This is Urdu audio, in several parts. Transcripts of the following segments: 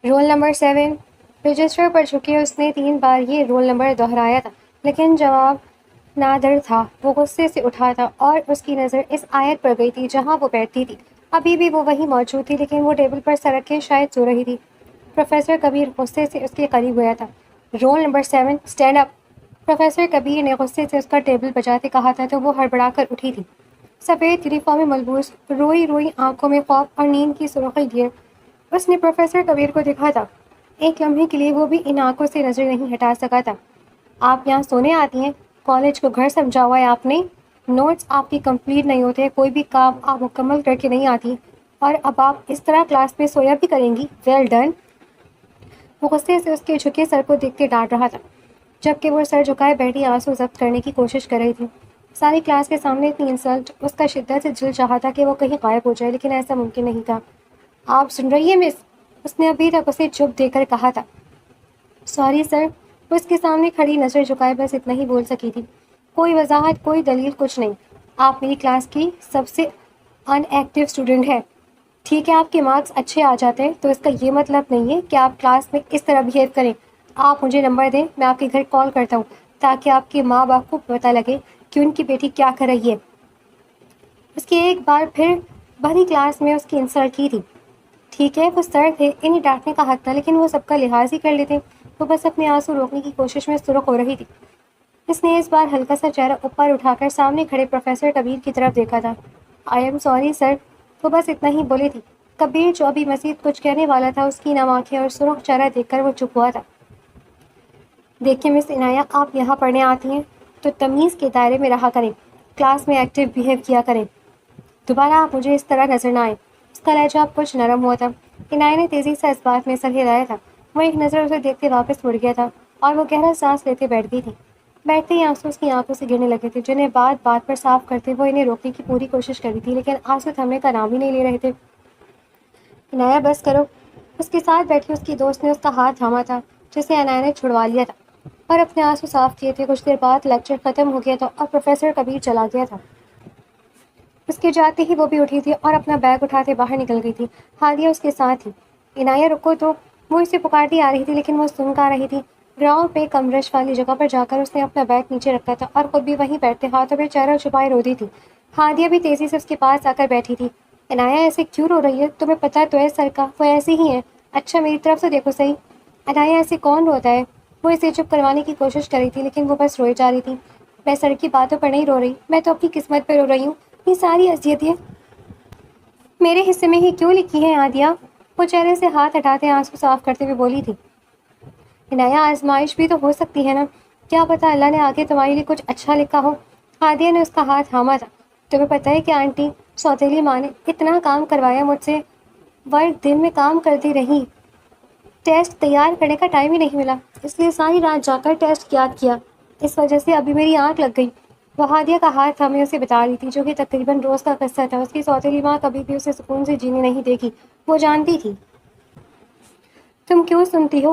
رول نمبر 7 رجسٹر پر چکے اس نے 3 بار یہ رول نمبر دہرایا تھا، لیکن جواب نادر تھا۔ وہ غصے سے اٹھا تھا اور اس کی نظر اس آیت پر گئی تھی جہاں وہ بیٹھتی تھی۔ ابھی بھی وہ وہیں موجود تھی، لیکن وہ ٹیبل پر سر رکھ کے شاید سو رہی تھی۔ پروفیسر کبیر غصے سے اس کے قریب گیا تھا۔ Roll number 7 stand up! Professor Kabir نے غصے سے اس کا ٹیبل بجاتے کہا تھا تو وہ ہڑبڑا کر اٹھی تھی۔ سفید یونیفارم میں ملبوس، روئی روئی آنکھوں میں خواب اور نیند کی سرخی لیے اس نے پروفیسر کبیر کو دیکھا تھا۔ ایک لمحے کے لیے وہ بھی ان آنکھوں سے نظر نہیں ہٹا سکا تھا۔ آپ یہاں سونے آتی ہیں؟ کالج کو گھر سمجھا ہوا ہے آپ نے؟ نوٹس آپ کی کمپلیٹ نہیں ہوتے، کوئی بھی کام آپ مکمل کر کے نہیں آتی، اور اب آپ اس طرح کلاس میں سویا بھی کریں گی؟ Well done! وہ غصے سے اس کے جھکے سر کو دیکھتے ڈانٹ رہا تھا، جبکہ وہ سر جھکائے بیٹھی آنسو ضبط کرنے کی کوشش کر رہی تھی۔ ساری کلاس کے سامنے اتنی انسلٹ! اس کا شدت سے دل چاہا تھا کہ وہ کہیں غائب ہو جائے، لیکن ایسا ممکن نہیں تھا۔ آپ سن رہی ہیں مس؟ اس نے ابھی تک اسے چپ دے کر کہا تھا۔ Sorry sir! وہ اس کے سامنے کھڑی نظر جھکائے بس اتنا ہی بول سکی تھی۔ کوئی وضاحت، کوئی دلیل، کچھ نہیں۔ آپ میری کلاس کی سب سے ان ایکٹیو اسٹوڈنٹ ہے۔ ٹھیک ہے، آپ کے مارکس اچھے آ جاتے ہیں تو اس کا یہ مطلب نہیں ہے کہ آپ کلاس میں اس طرح بہیو کریں۔ آپ مجھے نمبر دیں، میں آپ کے گھر کال کرتا ہوں تاکہ آپ کے ماں باپ کو پتہ لگے کہ ان کی بیٹی کیا کر رہی ہے۔ اس کی ایک بار پھر بھری کلاس میں اس کی انسلٹ کی تھی۔ ٹھیک ہے، وہ سر تھے، انہیں ڈانٹنے کا حق تھا، لیکن وہ سب کا لحاظ ہی کر لیتے۔ وہ بس اپنے آنسو روکنے کی کوشش میں سرخ ہو رہی تھی۔ اس نے اس بار ہلکا سا چہرہ اوپر اٹھا کر سامنے کھڑے پروفیسر کبیر کی طرف دیکھا تھا۔ I am sorry sir! وہ بس اتنا ہی بولی تھی۔ کبیر جو ابھی مزید کچھ کہنے والا تھا، اس کی نم آنکھیں اور سرخ چہرہ دیکھ کر وہ چپ ہوا تھا۔ دیکھیں مس عنایہ، آپ یہاں پڑھنے آتی ہیں تو تمیز کے دائرے میں رہا کریں، کلاس میں ایکٹیو بہیو کیا کریں۔ دوبارہ آپ مجھے اس طرح نظر نہ آئیں۔ اس کا لہجہ اب کچھ نرم ہوا تھا۔ عنایہ نے تیزی سے اس بات میں سر ہلایا تھا۔ وہ ایک نظر اسے دیکھتے واپس مڑ گیا تھا اور وہ گہرا سانس لیتے بیٹھ گئی تھی۔ بیٹھتے ہی آنسو اس کی آنکھوں سے گرنے لگے تھے، جنہیں بات بات پر صاف کرتے وہ انہیں روکنے کی پوری کوشش کر رہی تھی، لیکن آنسو تھمنے کا نام ہی نہیں لے رہے تھے۔ عنایہ بس کرو! اس کے ساتھ بیٹھی اس کی دوست نے اس کا ہاتھ تھاما تھا، جسے عنایہ نے چھڑوا لیا تھا اور اپنے آنسو صاف کیے تھے۔ کچھ دیر بعد لیکچر ختم ہو گیا تھا اور پروفیسر کبیر چلا گیا تھا۔ اس کے جاتے ہی وہ بھی اٹھی تھی اور اپنا بیگ اٹھاتے باہر نکل گئی تھی۔ ہادیہ اس کے ساتھ تھی۔ عنایہ رکو تو! وہ اسے پکارتی آ رہی تھی، لیکن وہ سن کا رہی تھی۔ گراؤنڈ پہ کم رش والی جگہ پر جا کر اس نے اپنا بیگ نیچے رکھا تھا اور خود بھی وہیں بیٹھتے ہاتھوں پہ چہرہ چھپائے رو دی تھی۔ ہادیہ بھی تیزی سے اس کے پاس آ کر بیٹھی تھی۔ عنایہ ایسے کیوں رو رہی ہے؟ تمہیں پتہ تو ہے سر کا، وہ ایسے ہی ہیں۔ اچھا میری طرف سے دیکھو صحیح۔ عنایہ ایسے کون روتا ہے؟ وہ اسے چپ کروانے کی کوشش کر رہی تھی، لیکن وہ بس روئی جا رہی تھی۔ میں سر کی باتوں پر نہیں رو رہی، میں تو اپنی قسمت پہ رو رہی ہوں۔ یہ ساری اذیتیں میرے حصے میں ہی کیوں لکھی ہیں عادیہ؟ وہ چہرے سے ہاتھ ہٹاتے آنسو صاف کرتے ہوئے بولی تھی۔ عنایہ آزمائش بھی تو ہو سکتی ہے نا، کیا پتہ اللہ نے آگے تمہارے لیے کچھ اچھا لکھا ہو۔ عادیہ نے اس کا ہاتھ تھاما تھا۔ تمہیں پتہ ہے کہ آنٹی سوتیلی ماں نے اتنا کام کروایا مجھ سے، ورک دن میں کام کرتی رہی، ٹیسٹ تیار کرنے کا ٹائم ہی نہیں ملا، اس لیے ساری رات جا کر ٹیسٹ یاد کیا، اس وجہ سے ابھی میری آنکھ لگ گئی۔ وہ ہادیہ کا ہاتھ تھامے اسے بتا رہی تھی، جو کہ تقریباً روز کا قصہ تھا۔ اس کی سوتیلی ماں کبھی بھی اسے سکون سے جینے نہیں دے گی، وہ جانتی تھی۔ تم کیوں سنتی ہو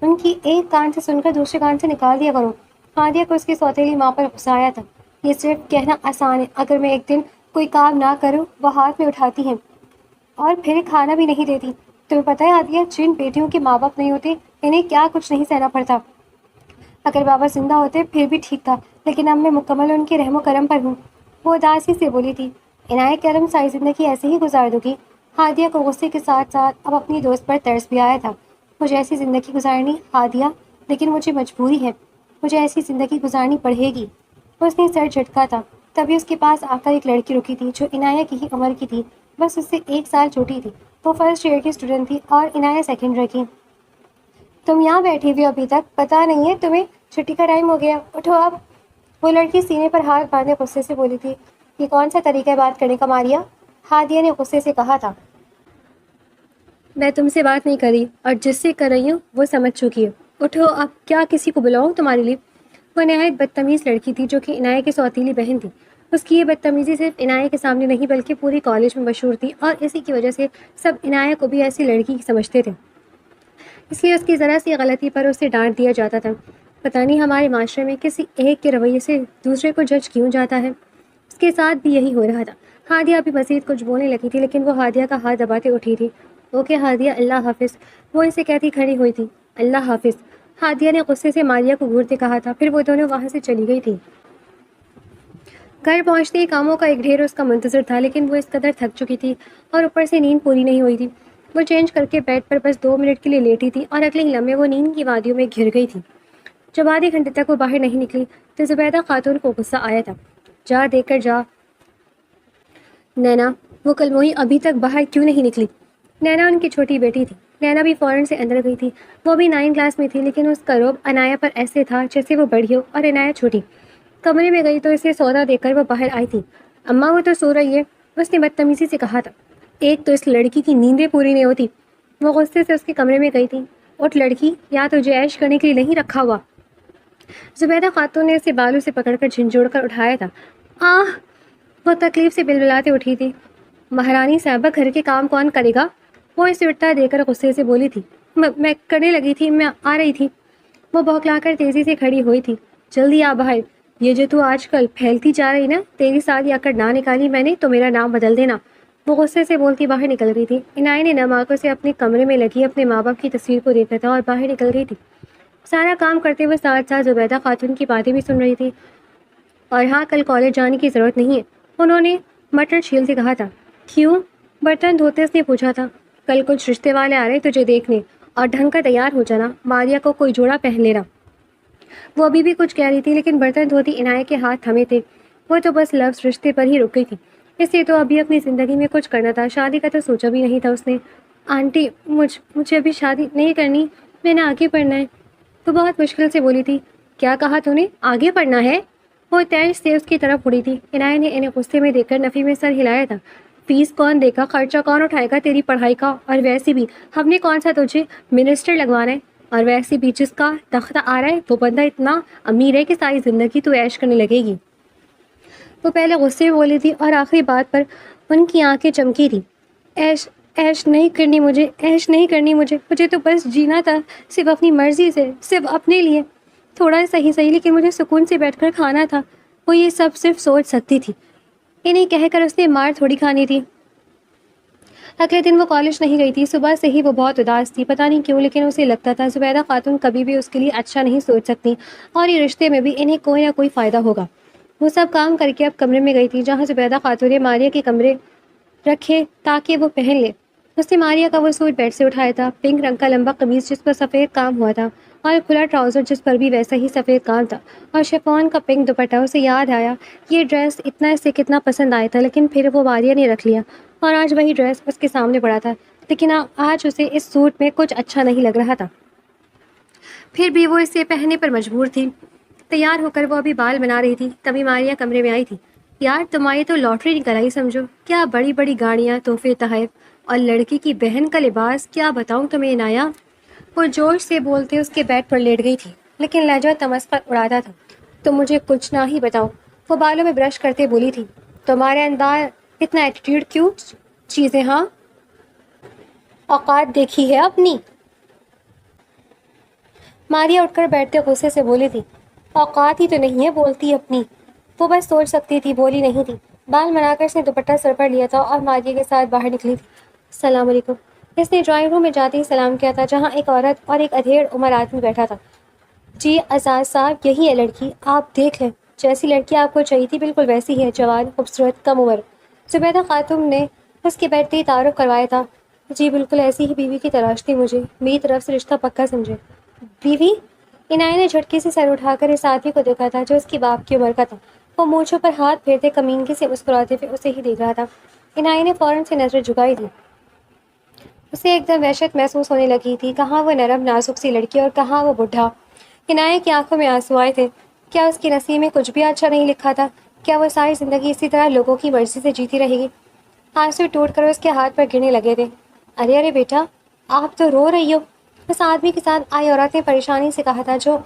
ان کی ایک کان سے سن کر دوسرے کان سے نکال دیا کرو۔ ہادیہ کو اس کی سوتیلی ماں پر غصہ آیا تھا۔ یہ صرف کہنا آسان ہے، اگر میں ایک دن کوئی کام نہ کروں، وہ ہاتھ میں اٹھاتی ہیں اور پھر کھانا بھی نہیں دیتی۔ تمہیں پتہ ہے عادیہ، جن بیٹیوں کے ماں باپ نہیں ہوتے انہیں کیا کچھ نہیں سہنا پڑتا۔ اگر بابا زندہ ہوتے پھر بھی ٹھیک تھا، لیکن اب میں مکمل ان کے رحم و کرم پر ہوں، وہ اداسی سے بولی تھی۔ عنایہ کیا تم ساری زندگی ایسے ہی گزار دو گی؟ ہادیہ کو غصے کے ساتھ ساتھ اب اپنی دوست پر ترس بھی آیا تھا۔ مجھے ایسی زندگی گزارنی ہادیہ، لیکن مجھے مجبوری ہے، مجھے ایسی زندگی گزارنی پڑے گی۔ اس نے سر جھٹکا تھا، تبھی اس کے پاس آ کر ایک لڑکی رکی تھی جو عنایہ کی ہی عمر کی تھی، بس اس سے 1 سال چھوٹی تھی۔ وہ فرسٹ ایئر کی اسٹوڈنٹ تھی اور عنایہ سیکنڈ ایئر کی۔ تم یہاں بیٹھی ہوئی ابھی تک، پتہ نہیں ہے تمہیں چھٹی کا ٹائم ہو گیا، اٹھو اب۔ وہ لڑکی سینے پر ہاتھ باندھے غصے سے بولی تھی۔ یہ کون سا طریقہ ہے بات کرنے کا ماریہ؟ ہادیہ نے غصے سے کہا تھا۔ میں تم سے بات نہیں کر رہی، اور جس سے کر رہی ہوں وہ سمجھ چکی ہے، اٹھو اب۔ کیا کسی کو بلاؤں تمہارے لیے؟ وہ نہایت بدتمیز لڑکی تھی، جو کہ عنایہ کی سوتیلی بہن تھی۔ اس کی یہ بدتمیزی صرف عنایہ کے سامنے نہیں بلکہ پوری کالج میں مشہور تھی، اور اسی کی وجہ سے سب عنایہ کو بھی ایسی لڑکی سمجھتے تھے، اس لیے اس کی ذرا سی غلطی پر اسے ڈانٹ دیا جاتا تھا۔ پتہ نہیں ہمارے معاشرے میں کسی ایک کے رویے سے دوسرے کو جج کیوں جاتا ہے۔ اس کے ساتھ بھی یہی ہو رہا تھا۔ ہادیہ ابھی مزید کچھ بولنے لگی تھی، لیکن وہ ہادیہ کا ہاتھ دباتے اٹھی تھی اوکے ہادیہ، اللہ حافظ، وہ اسے کہتی کھڑی ہوئی تھی۔ اللہ حافظ، ہادیہ نے غصے سے ماریہ کو گھورتے کہا تھا، پھر وہ دونوں وہاں سے چلی گئی تھی۔ گھر پہنچتے ہی کاموں کا ایک ڈھیر اس کا منتظر تھا، لیکن وہ اس قدر تھک چکی تھی اور اوپر سے نیند پوری نہیں ہوئی تھی۔ وہ چینج کر کے بیڈ پر بس 2 منٹ کے لیے لیٹی تھی اور اگلے ہی لمحے وہ نیند کی وادیوں میں گھر گئی تھی۔ جب آدھے گھنٹے تک وہ باہر نہیں نکلی تو زبیدہ خاتون کو غصہ آیا تھا۔ جا دیکھ کر جا نینا، وہ کلموئی ابھی تک باہر کیوں نہیں نکلی؟ نینا ان کی چھوٹی بیٹی تھی۔ نینا بھی فوراً سے اندر گئی تھی۔ وہ بھی 9 کلاس میں تھی، لیکن اس کا روب عنایہ پر ایسے تھا جیسے وہ بڑی ہو اور عنایہ چھوٹی۔ کمرے میں گئی تو اسے سودا دے کر وہ باہر آئی تھی۔ اماں، وہ تو سو رہی ہے، اس نے بدتمیزی سے کہا تھا۔ ایک تو اس لڑکی کی نیندیں پوری نہیں ہوتی۔ وہ غصے سے اس کے کمرے میں گئی تھی۔ اٹھ لڑکی، یا تجھے عیش کرنے کے لیے نہیں رکھا ہوا؟ زبیدہ خاتون نے اسے بالوں سے پکڑ کر جھنجھوڑ کر اٹھایا تھا۔ آہ! وہ تکلیف سے بلبلاتے اٹھی تھی۔ مہارانی صاحبہ، گھر کے کام کون کرے گا؟ وہ اسے اٹھتا دے کر غصے سے بولی تھی۔ میں کرنے لگی تھی، میں آ رہی تھی۔ وہ بھوکلا کر تیزی سے کھڑی ہوئی تھی۔ جلدی آ باہر، یہ جو تو آج کل پھیلتی جا رہی نا، تیری ساتھ یا کر نہ نکالی میں نے تو میرا نام بدل دینا۔ وہ غصے سے بولتی باہر نکل رہی تھی۔ عنایہ نے نم آنکھوں سے اپنے کمرے میں لگی اپنے ماں باپ کی تصویر کو دیکھا تھا اور باہر نکل گئی تھی۔ سارا کام کرتے ہوئے ساتھ ساتھ زبیدہ خاتون کی باتیں بھی سن رہی تھی۔ اور ہاں، کل کالج جانے کی ضرورت نہیں ہے، انہوں نے مٹر چھیل سے کہا تھا۔ کیوں؟ برتن دھوتے اس نے پوچھا تھا۔ کل کچھ رشتے والے آ رہے تجھے دیکھنے، اور ڈھنگ کا تیار ہو جانا، ماریہ کو کوئی جوڑا پہن لینا۔ وہ ابھی بھی کچھ کہہ رہی تھی، لیکن برتن دھوتی عنایہ کے ہاتھ تھمے تھے۔ وہ تو بس لفظ رشتے پر ہی رک گئی تھی۔ اس لیے تو ابھی اپنی زندگی میں کچھ کرنا تھا، شادی کا تو سوچا بھی نہیں تھا اس نے۔ آنٹی، مجھے ابھی شادی نہیں کرنی، میں نے آگے پڑھنا ہے۔ تو بہت مشکل سے بولی تھی۔ کیا کہا تو نے؟ آگے پڑھنا ہے؟ وہ تیز سے اس کی طرف اڑی تھی۔ عنایہ نے انہیں غصے میں دیکھ کر نفی میں سر ہلایا تھا۔ فیس کون دے گا؟ خرچہ کون اٹھائے گا تیری پڑھائی کا؟ اور ویسے بھی ہم نے کون سا تجھے منسٹر لگوانا ہے؟ اور ویسے بھی جس کا تختہ آ رہا ہے وہ بندہ اتنا امیر ہے کہ ساری زندگی تو عیش کرنے لگے گی۔ وہ پہلے غصے میں بولی تھی اور آخری بات پر ان کی آنکھیں چمکی تھی۔ عیش نہیں کرنی مجھے، عیش نہیں کرنی مجھے تو بس جینا تھا، صرف اپنی مرضی سے، صرف اپنے لیے۔ تھوڑا صحیح لیکن مجھے سکون سے بیٹھ کر کھانا تھا۔ وہ یہ سب صرف سوچ سکتی تھی، انہیں کہہ کر اس نے مار تھوڑی کھانی تھی۔ اگلے دن وہ کالج نہیں گئی تھی۔ صبح سے ہی وہ بہت اداس تھی، پتہ نہیں کیوں، لیکن اسے لگتا تھا زبیدہ خاتون کبھی بھی اس کے لیے اچھا نہیں سوچ سکتی، اور یہ رشتے میں بھی انہیں کوئی نہ کوئی فائدہ ہوگا۔ وہ سب کام کر کے اب کمرے میں گئی تھی جہاں زبیدہ خاتون نے ماریہ کے کمرے رکھے تاکہ وہ پہن لے۔ اس نے ماریہ کا وہ سوٹ بیڈ سے اٹھایا تھا، پنک رنگ کا لمبا قمیص جس پر سفید کام ہوا تھا، اور کھلا ٹراؤزر جس پر بھی ویسا ہی سفید کام تھا، اور شفون کا پنک دوپٹہ۔ اسے یاد آیا یہ ڈریس اسے کتنا پسند آیا تھا، لیکن پھر وہ ماریہ نے رکھ لیا، اور آج وہی ڈریس اس کے سامنے پڑا تھا، لیکن آج اسے اس سوٹ میں کچھ اچھا نہیں لگ رہا تھا۔ پھر بھی وہ اسے پہننے پر مجبور تھی۔ تیار ہو کر وہ ابھی بال بنا رہی تھی تبھی ماریہ کمرے میں آئی تھی۔ یار، تمہاری تو لاٹری نکل آئی سمجھو، کیا بڑی بڑی گاڑیاں، تحفے تحائف، اور لڑکی کی بہن کا لباس، کیا بتاؤں تمہیں عنایہ۔ وہ جوش سے بولتے اس کے بیڈ پر لیٹ گئی تھی، لیکن لہجہ تمسخر اڑاتا تھا۔ تم مجھے کچھ نہ ہی بتاؤ، وہ بالوں میں برش کرتے بولی تھی۔ تمہارے اندر اتنا ایٹیٹیوڈ کیوں؟ چیزیں ہاں، اوقات دیکھی ہے اپنی؟ ماریہ اٹھ کر بیٹھتے غصے سے بولی تھی۔ اوقات ہی تو نہیں ہے بولتی اپنی۔ وہ بس سوچ سکتی تھی، بولی نہیں تھی۔ بال بنا کر اس نے دوپٹہ سر پر لیا تھا اور ماریہ کے ساتھ باہر نکلی تھی۔ السلام علیکم، اس نے ڈرائنگ روم میں جاتے ہی سلام کیا تھا جہاں ایک عورت اور ایک ادھیڑ عمر آدمی بیٹھا تھا۔ جی اعزاز صاحب، یہی ہے لڑکی، آپ دیکھ لیں، جیسی لڑکی آپ کو چاہیے تھی بالکل ویسی ہے، جوان، خوبصورت، کم عمر۔ زبیدہ خاتون نے اس کے بیٹھتے ہی تعارف کروایا تھا۔ جی بالکل ایسی ہی بیوی کی تلاش تھی مجھے، میری طرف سے رشتہ پکا سمجھے۔ بیوی؟ عنایہ نے جھٹکے سے سر اٹھا کر اس آدمی کو دیکھا تھا جو اس کی باپ کی عمر کا تھا۔ وہ مونچھوں پر ہاتھ پھیرتے کمینگی سے مسکراتے ہوئے اسے ہی دیکھ رہا تھا۔ عنایہ نے فوراً سے نظر جھکائی تھی۔ اسے ایک دم وحشت محسوس ہونے لگی تھی، کہاں وہ نرم نازک سی لڑکی اور کہاں وہ بڈھا۔ عنایہ کی آنکھوں میں آنسو آئے تھے۔ کیا اس کے نصیب میں کچھ بھی اچھا نہیں لکھا تھا؟ کیا وہ ساری زندگی اسی طرح لوگوں کی مرضی سے جیتی رہے گی؟ آنسو ٹوٹ کر اس کے ہاتھ پر گرنے لگے تھے۔ ارے بیٹا، آپ تو رو رہی ہو، اس آدمی کے ساتھ آئی عورت نے پریشانی سے کہا تھا، جو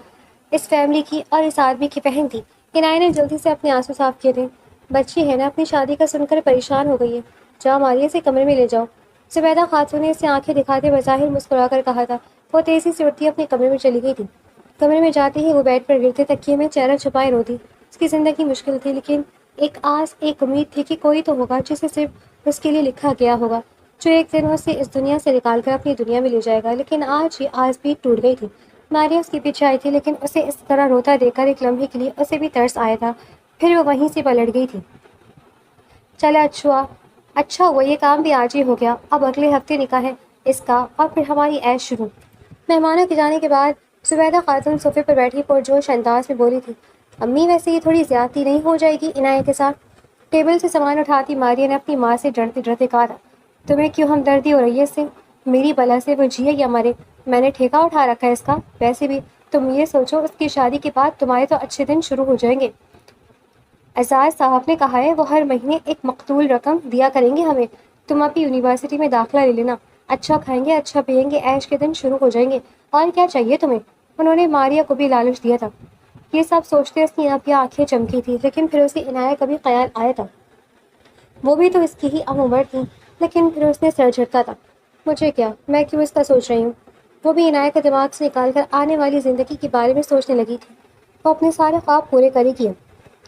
اس فیملی کی اور اس آدمی کی بہن تھی۔ عنایہ نے جلدی سے اپنے آنسو صاف کیے تھے۔ بچی ہے نا، اپنی شادی کا سن کر پریشان ہو گئی ہے، جاؤ ماریہ سے کمرے میں لے جاؤ۔ زبیدہ خاتون نے اسے آنکھیں دکھاتے بظاہر مسکرا کر کہا تھا۔ وہ تیزی سے اٹھتی اپنے کمرے میں چلی گئی تھی۔ کمرے میں جاتے ہی وہ بیڈ پر گرتے تکیے میں چہرہ چھپائے روتی۔ اس کی زندگی مشکل تھی، لیکن ایک آس، ایک امید تھی کہ کوئی تو ہوگا جسے صرف اس کے لیے لکھا گیا ہوگا، جو ایک دن اسے اس دنیا سے نکال کر اپنی دنیا میں لے جائے گا۔ لیکن آج یہ آس بھی ٹوٹ گئی تھی۔ ماریا اس کے پیچھے آئی تھی، لیکن اسے اس طرح روتا دیکھ کر ایک لمحے کے لیے اسے بھی ترس آیا تھا، پھر وہ وہیں سے پلٹ گئی تھی۔ چلا اچھا ہوا یہ کام بھی آج ہی ہو گیا، اب اگلے ہفتے نکاح ہے اس کا، اور پھر ہماری عیش شروع۔ مہمانوں کے جانے کے بعد زبیدہ خاتون صوفے پر بیٹھی پرجوش انداز میں بولی تھی، امی ویسے یہ تھوڑی زیادتی نہیں ہو جائے گی عنایت کے ساتھ؟ ٹیبل سے سامان اٹھاتی ماریا نے اپنی ماں سے ڈرتے ڈرتے کہا تھا، تمہیں کیوں ہمدردی ہو رہی ہے اس سے؟ میری بلا سے وہ جیے یا مرے، میں نے ٹھیکہ اٹھا رکھا ہے اس کا؟ ویسے بھی تم یہ سوچو، اس کی شادی کے بعد تمہارے تو اچھے دن شروع ہو جائیں گے۔ اعزاز صاحب نے کہا ہے وہ ہر مہینے ایک مقتول رقم دیا کریں گے ہمیں، تم اپنی یونیورسٹی میں داخلہ لے لینا، اچھا کھائیں گے، اچھا پئیں گے، عیش کے دن شروع ہو جائیں گے، اور کیا چاہیے تمہیں؟ انہوں نے ماریا کو بھی لالچ دیا تھا۔ یہ سب سوچتے اس کی اب آنکھیں چمکی تھی، لیکن پھر اسے عنایت کا بھی خیال آیا تھا، وہ بھی تو اس کی ہی ہم عمر تھی۔ لیکن پھر اس نے سر جھٹکا تھا، مجھے کیا، میں کیوں اس کا سوچ رہی ہوں؟ وہ بھی عنایت کے دماغ سے نکال کر آنے والی زندگی کے بارے میں سوچنے لگی تھی۔ وہ اپنے سارے خواب پورے کرے گی،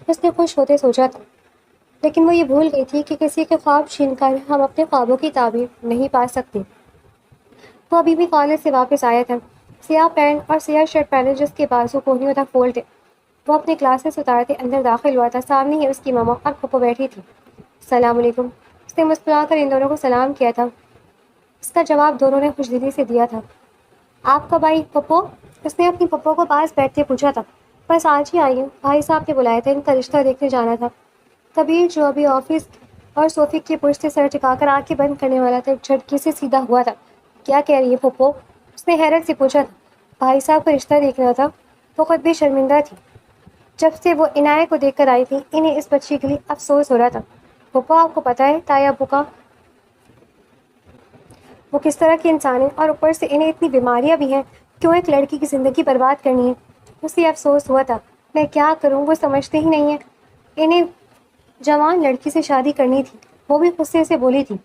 اس نے خوش ہوتے سوچا تھا، لیکن وہ یہ بھول گئی تھی کہ کسی کے خواب چھین کر ہم اپنے خوابوں کی تعبیر نہیں پا سکتے۔ وہ ابھی بھی کالج سے واپس آیا تھا، سیاہ پینٹ اور سیاہ شرٹ پہنے جس کے بازو کوہنیوں تک فولڈ تھے۔ وہ اپنے کلاسز اتارتے اندر داخل ہوا تھا، سامنے ہی اس کی ماما اور پھپھو بیٹھی تھی۔ السلام علیکم، اس نے مسکرا کر ان دونوں کو سلام کیا تھا۔ اس کا جواب دونوں نے خوش دلی سے دیا تھا۔ آپ کب آئی پھپھو؟ اس نے اپنی پھپھو کو پاس بیٹھتے پوچھا تھا۔ بس آج ہی آئی ہوں، بھائی صاحب نے بلایا تھا، ان کا رشتہ دیکھنے جانا تھا۔ کبیر جو ابھی آفس اور صوفی کی پشت سے سر ٹکا کر آنکھیں بند کرنے والا تھا، ایک جھٹکے سے سیدھا ہوا تھا۔ کیا کہہ رہی ہے پھپھو؟ اس نے حیرت سے پوچھا تھا۔ بھائی صاحب کا رشتہ دیکھنا تھا۔ وہ خود بھی شرمندہ تھی، جب سے وہ عنایت کو دیکھ کر آئی تھی انہیں اس بچی کے لیے افسوس ہو رہا تھا۔ پھپھو آپ کو پتہ ہے تایا ابو کا وہ کس طرح کے انسان ہیں، اور اوپر سے انہیں اتنی بیماریاں بھی ہیں، کیوں ایک لڑکی کی زندگی برباد کرنی ہے؟ اسے افسوس ہوا تھا، میں کیا کروں، وہ سمجھتے ہی نہیں ہیں، انہیں جوان لڑکی سے شادی کرنی تھی۔ وہ بھی غصے سے بولی تھی،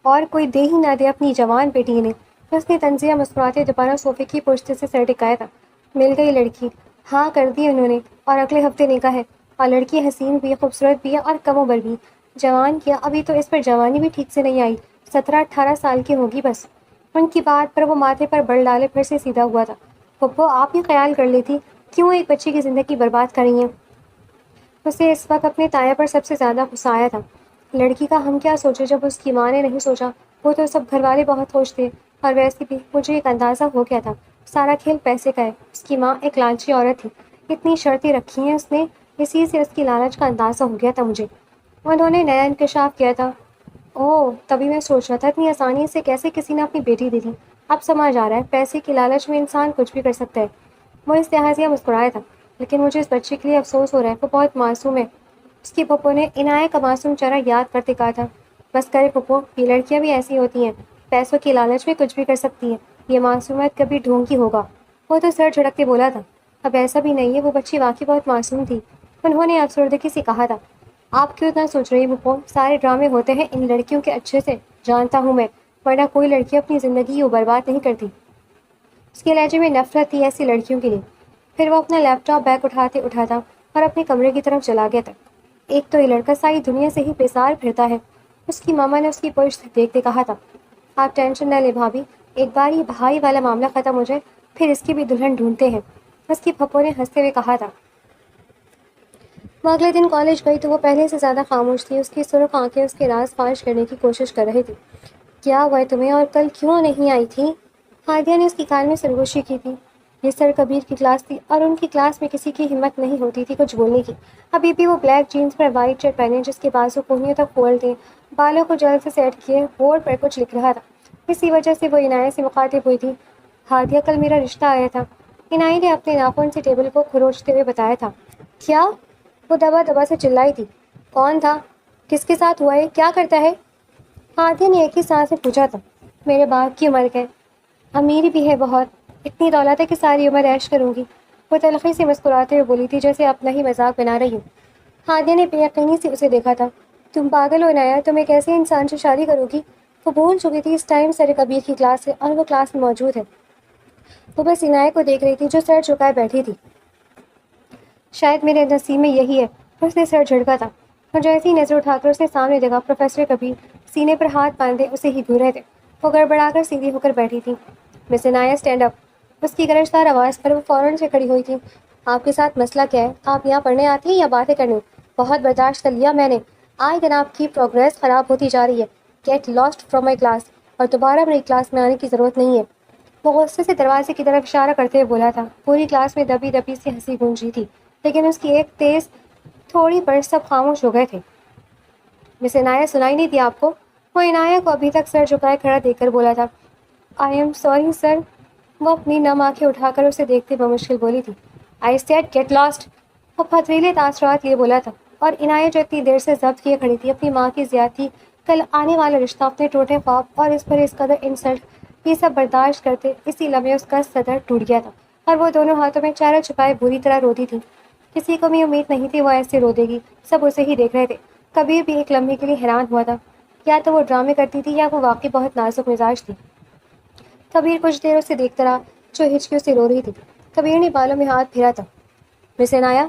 اور کوئی دے ہی نہ دے اپنی جوان بیٹی نے۔ اس نے تنزیہ مسکراتے دوبارہ صوفے کی پشت سے سر ٹکایا تھا۔ مل گئی لڑکی، ہاں کر دی انہوں نے، اور اگلے ہفتے نکاح ہے، اور لڑکی حسین بھی ہے، خوبصورت بھی ہے، اور کم عمر بھی۔ جوان کیا، ابھی تو اس پر جوانی بھی ٹھیک سے نہیں آئی، 17-18 سال کی ہوگی بس۔ ان کی بات پر وہ ماتھے پر بل ڈالے پھر سے سیدھا ہوا تھا۔ پھپھو آپ ہی خیال کر لیتی، کیوں ایک بچی کی زندگی برباد کر رہی ہیں؟ اسے اس وقت اپنے تایا پر سب سے زیادہ غصہ آیا تھا۔ لڑکی کا ہم کیا سوچے جب اس کی ماں نے نہیں سوچا؟ وہ تو سب گھر والے بہت خوش تھے، اور ویسے بھی مجھے ایک اندازہ ہو گیا تھا، سارا کھیل پیسے کا ہے۔ اس کی ماں ایک لالچی عورت تھی، اتنی شرطیں رکھی ہیں اس نے، اسی سے اس کی لالچ کا اندازہ ہو گیا تھا مجھے۔ انہوں نے نیا انکشاف کیا تھا۔ اوہ، تبھی میں سوچ رہا تھا اتنی آسانی سے کیسے کسی نے اپنی بیٹی دے دی۔ اب سمجھ آ رہا ہے، پیسے کی لالچ میں انسان کچھ بھی کر سکتا ہے۔ وہ استحاضیہ مسکرایا تھا، لیکن مجھے اس بچے کے لیے افسوس ہو رہا ہے، وہ بہت معصوم ہے۔ اس کی پھپھو نے عنایت کا معصوم چہرہ یاد کرتے کہا تھا، بس کرے پھپھو، یہ لڑکیاں بھی ایسی ہوتی ہیں، پیسوں کی لالچ میں کچھ بھی کر سکتی ہیں، یہ معصومیت کبھی ڈھونگی ہوگا۔ وہ تو سر جھڑک کے بولا تھا، اب ایسا بھی نہیں ہے، وہ بچی واقعی بہت معصوم تھی۔ انہوں نے افسردگی سے کہا تھا، آپ کیوں اتنا سوچ رہی پھپھو، سارے ڈرامے ہوتے ہیں ان لڑکیوں کے اچھے سے، جانتا ہوں میں، ورنہ کوئی لڑکی اپنی زندگی یوں برباد نہیں کرتی۔ اس کے لہجے میں نفرت تھی ایسی لڑکیوں کے لیے۔ پھر وہ اپنا لیپ ٹاپ بیگ اٹھاتے اٹھاتا اور اپنے کمرے کی طرف چلا گیا تھا۔ ایک تو یہ لڑکا ساری دنیا سے ہی بیزار پھرتا ہے، اس کی ماما نے اس کی پشت دیکھتے کہا تھا۔ آپ ٹینشن نہ لے بھابھی، ایک بار یہ بھائی والا معاملہ ختم ہو جائے پھر اس کی بھی دلہن ڈھونڈتے ہیں، اس کی پھپھو نے ہنستے ہوئے کہا تھا۔ وہ اگلے دن کالج گئی تو وہ پہلے سے زیادہ خاموش تھی، اس کی سرخ آنکھیں اس کے راز فاش کرنے کی کوشش کر رہی تھی۔ کیا ہوا ہے تمہیں، اور کل کیوں نہیں آئی تھی؟ ہادیہ نے اس کی کان میں سرگوشی کی تھی۔ یہ سر کبیر کی کلاس تھی، اور ان کی کلاس میں کسی کی ہمت نہیں ہوتی تھی کچھ بولنے کی۔ ابھی بھی وہ بلیک جینس پر وائٹ شرٹ پہنے جس کے بازو کوہنیوں تک فولڈ تھے، بالوں کو جل سے سیٹ کیے بورڈ پر کچھ لکھ رہا تھا۔ اسی وجہ سے وہ عنایت سے مخاطب ہوئی تھی۔ ہادیہ کل میرا رشتہ آیا تھا، عنایت نے اپنے ناخن سے ٹیبل کو کھروچتے ہوئے بتایا تھا۔ کیا؟ وہ دبا دبا سے چلائی تھی۔ کون تھا؟ کس کے ساتھ ہوا ہے؟ کیا کرتا ہے؟ ہادیہ نے ایک ہی سانس میں پوچھا تھا۔ میرے باپ کی عمر کا ہے، امیر بھی ہے بہت، اتنی دولت ہے کہ ساری عمر عیش کروں گی۔ وہ تلخی سے مسکراتے ہوئے بولی تھی جیسے اپنا ہی مذاق بنا رہی ہوں۔ ہادیہ نے بے یقینی سے اسے دیکھا تھا۔ تم پاگل ہو عنایت، تم ایک ایسے انسان سے شادی کرو گی؟ وہ بھول چکی تھی اس ٹائم سر کبیر کی کلاس ہے اور وہ کلاس میں موجود ہے۔ وہ بس عنایت کو دیکھ رہی تھی جو سر جھکائے بیٹھی تھی۔ شاید میرے نصیب میں یہی ہے، اس نے سر جھڑکا تھا، اور جیسے ہی نظر اٹھا کر اس نے سامنے دیکھا پروفیسر کبیر سینے پر ہاتھ باندھے اسے ہی گھور رہے تھے۔ وہ گڑبڑا کر سیدھی ہو کر بیٹھی تھی۔ مس عنایہ اسٹینڈ اپ، اس کی گرجدار آواز پر وہ فوراً سے کھڑی ہوئی تھی۔ آپ کے ساتھ مسئلہ کیا ہے؟ آپ یہاں پڑھنے آتی ہیں یا باتیں کرنے؟ بہت برداشت کر لیا میں نے، آئے دن آپ کی پروگریس خراب ہوتی جا رہی ہے۔ Get lost from my class, اور دوبارہ میری کلاس میں آنے کی ضرورت نہیں ہے۔ وہ غصے سے دروازے کی طرف اشارہ کرتے ہوئے بولا تھا۔ پوری کلاس میں دبی دبی سی ہنسی گونجی تھی، لیکن اس کی ایک تیز تھوڑی پر سب خاموش ہو گئے تھے۔ مس عنایہ سنائی نہیں دیا آپ کو؟ وہ عنایہ کو ابھی تک سر جھکائے کھڑا دیکھ کر بولا تھا۔ آئی ایم سوری سر، وہ اپنی نم آنکھیں اٹھا کر اسے دیکھتے بمشکل بولی تھی۔ آئی سیڈ گیٹ لاسٹ، وہ پھتویلے تاثرات لیے بولا تھا، اور عنایہ جو اتنی دیر سے ضبط کیے کھڑی تھی، اپنی ماں کی زیادتی، کل آنے والا رشتہ، اپنے ٹوٹے خواب اور اس پر اس قدر انسلٹ، یہ سب برداشت کرتے اسی لمحے اس کا صدر ٹوٹ گیا تھا، اور وہ دونوں ہاتھوں میں چہرہ چھپائے بری طرح روتی تھی۔ کسی کو بھی امید نہیں تھی وہ ایسے رو دے گی، سب اسے ہی دیکھ رہے تھے۔ کبیر بھی ایک لمحے کے لیے حیران ہوا تھا، یا تو وہ ڈرامے کرتی تھی یا وہ واقعی بہت نازک مزاج تھی۔ کبیر کچھ دیر اسے دیکھتا رہا جو ہچکیوں سے رو رہی تھی۔ کبیر نے بالوں میں ہاتھ پھیرا تھا۔ مس عنایہ،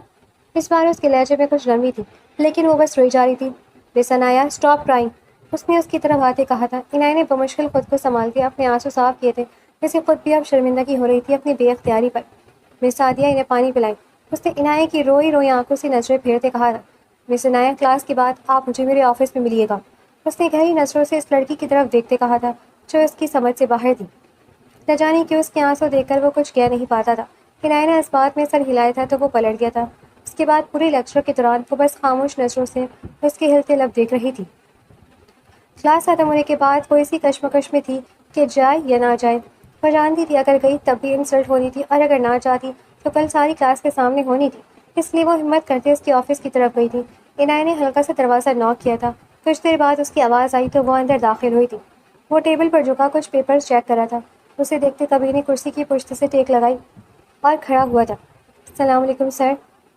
اس بار اس کے لہجے میں کچھ نرمی تھی، لیکن وہ بس روئی جا رہی تھی۔ مس عنایہ اسٹاپ کرائنگ، اس نے اس کی طرف آتے کہا تھا۔ عنایہ نے بمشکل خود کو سنبھالتے اپنے آنسو صاف کیے تھے، جیسے خود بھی اب شرمندگی ہو رہی تھی اپنی بے اختیاری پر۔ مس سعدیہ، انہیں پانی پلائیں، اس نے عنایہ کی روئی روئی آنکھوں سے نظریں پھیرتے کہا تھا۔ مس عنایہ، کلاس کے بعد آپ مجھے میرے آفس میں ملیے گا، اس نے گہری نظروں سے اس لڑکی کی طرف دیکھتے کہا تھا جو اس کی سمجھ سے باہر تھی۔ نہ جانے کہ اس کے آنسو دیکھ کر وہ کچھ کہہ نہیں پاتا تھا۔ عنایہ نے اس بات میں سر ہلایا تھا تو وہ پلٹ گیا تھا۔ اس کے بعد پورے لیکچر کے دوران وہ بس خاموش نظروں سے اس کے ہلتے لب دیکھ رہی تھی۔ کلاس ختم ہونے کے بعد وہ اسی کشمکش میں تھی کہ جائے یا نہ جائے۔ وہ جانتی تھی اگر گئی تب بھی انسلٹ ہونی تھی، اور اگر نہ جاتی تو کل ساری کلاس کے سامنے ہونی تھی۔ اس لیے وہ ہمت کرتے اس کے آفس کی طرف گئی تھی۔ عنایہ نے ہلکا سا دروازہ ناک کیا تھا۔ کچھ دیر بعد اس کی آواز آئی تو وہ اندر داخل ہوئی تھی۔ وہ ٹیبل پر جھکا کچھ پیپرز چیک کر رہا تھا۔ اسے دیکھتے کبیر نے کرسی کی پشت سے ٹیک لگائی اور کھڑا ہوا تھا۔ السلام علیکم سر،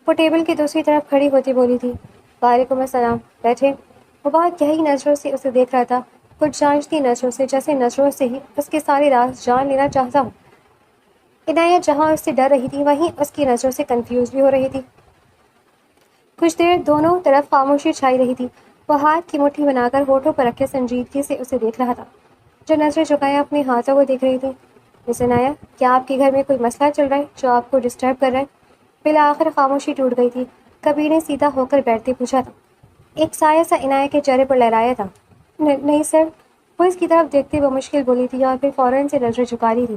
وہ ٹیبل کی دوسری طرف کھڑی ہوتی بولی تھی۔ وعلیکم السلام، بیٹھے۔ وہ بہت گہری نظروں سے اسے دیکھ رہا تھا، کچھ جانچتی نظروں سے، جیسے نظروں سے ہی اس کے سارے راز جان لینا چاہتا ہوں۔ عنایہ جہاں اس سے ڈر رہی تھی وہیں اس کی نظروں سے کنفیوز بھی ہو رہی تھی۔ کچھ دیر دونوں طرف خاموشی چھائی رہی تھی۔ وہ ہاتھ کی مٹھی بنا کر ہونٹوں پر رکھے سنجیدگی سے اسے دیکھ رہا تھا، جو نظریں جھکائے اپنے ہاتھوں کو دیکھ رہی تھی۔ مس عنایہ، کیا آپ کے گھر میں کوئی مسئلہ چل رہا ہے جو آپ کو ڈسٹرب کر رہا ہے؟ بالآخر خاموشی ٹوٹ گئی تھی۔ کبیر نے سیدھا ہو کر بیٹھتے پوچھا تھا۔ ایک سایہ سا عنایہ کے چہرے پر لہرایا تھا۔ نہیں سر، وہ اس کی طرف دیکھتے بمشکل بولی تھی اور پھر فوراً سے نظریں جھکا لی تھی۔